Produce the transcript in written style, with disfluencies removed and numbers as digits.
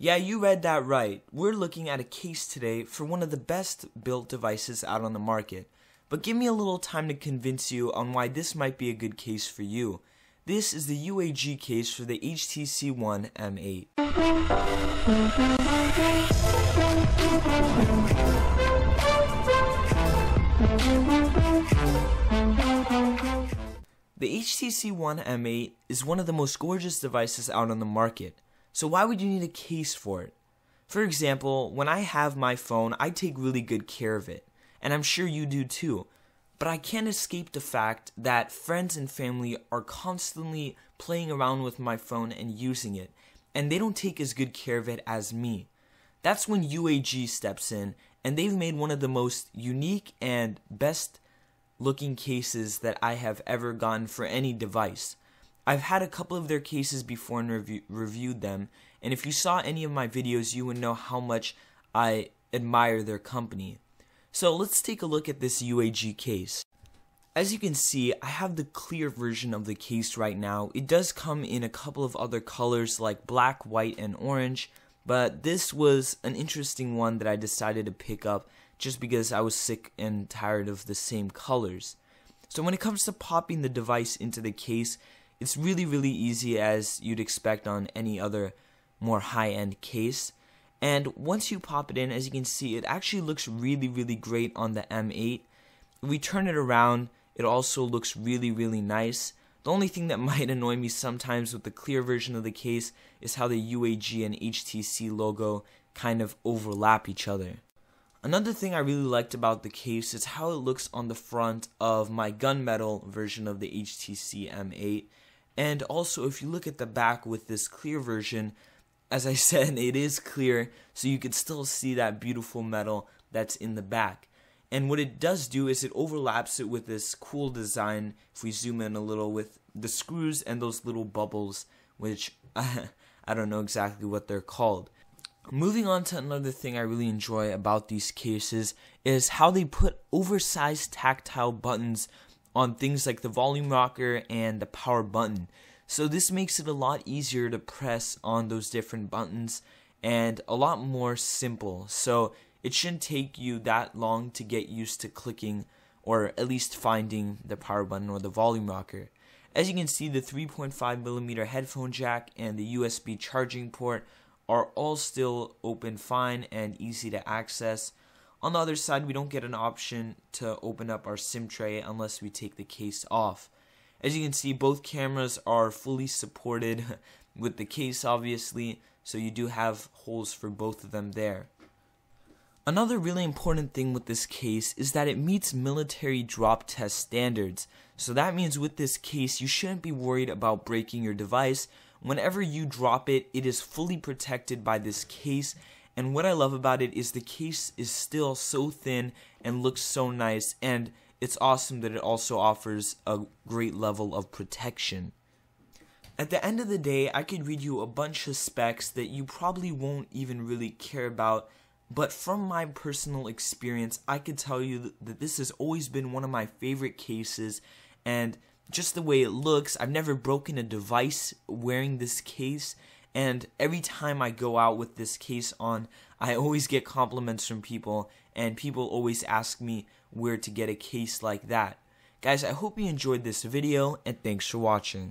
Yeah, you read that right. We're looking at a case today for one of the best built devices out on the market. But give me a little time to convince you on why this might be a good case for you. This is the UAG case for the HTC One M8. The HTC One M8 is one of the most gorgeous devices out on the market. So why would you need a case for it? For example, when I have my phone, I take really good care of it. And I'm sure you do too. But I can't escape the fact that friends and family are constantly playing around with my phone and using it. And they don't take as good care of it as me. That's when UAG steps in, and they've made one of the most unique and best looking cases that I have ever gotten for any device. I've had a couple of their cases before and reviewed them, and if you saw any of my videos, you would know how much I admire their company. So let's take a look at this UAG case. As you can see, I have the clear version of the case right now. It does come in a couple of other colors like black, white, and orange, but this was an interesting one that I decided to pick up just because I was sick and tired of the same colors. So when it comes to popping the device into the case, it's really easy, as you'd expect on any other more high-end case. And once you pop it in, as you can see, it actually looks really great on the M8. If we turn it around, it also looks really nice. The only thing that might annoy me sometimes with the clear version of the case is how the UAG and HTC logo kind of overlap each other. Another thing I really liked about the case is how it looks on the front of my gunmetal version of the HTC M8. And also, if you look at the back with this clear version, as I said, it is clear, so you can still see that beautiful metal that's in the back. And what it does do is it overlaps it with this cool design, if we zoom in a little, with the screws and those little bubbles, which I don't know exactly what they're called. Moving on to another thing I really enjoy about these cases is how they put oversized tactile buttons on things like the volume rocker and the power button. So this makes it a lot easier to press on those different buttons and a lot more simple. So it shouldn't take you that long to get used to clicking or at least finding the power button or the volume rocker. As you can see, the 3.5mm headphone jack and the USB charging port are all still open fine and easy to access. On the other side, we don't get an option to open up our SIM tray unless we take the case off. As you can see, both cameras are fully supported with the case, obviously, so you do have holes for both of them there. Another really important thing with this case is that it meets military drop test standards. So that means with this case, you shouldn't be worried about breaking your device. Whenever you drop it, it is fully protected by this case. And what I love about it is the case is still so thin and looks so nice, and it's awesome that it also offers a great level of protection. At the end of the day, I could read you a bunch of specs that you probably won't even really care about, but from my personal experience, I could tell you that this has always been one of my favorite cases, and just the way it looks, I've never broken a device wearing this case. And every time I go out with this case on, I always get compliments from people, and people always ask me where to get a case like that. Guys, I hope you enjoyed this video, and thanks for watching.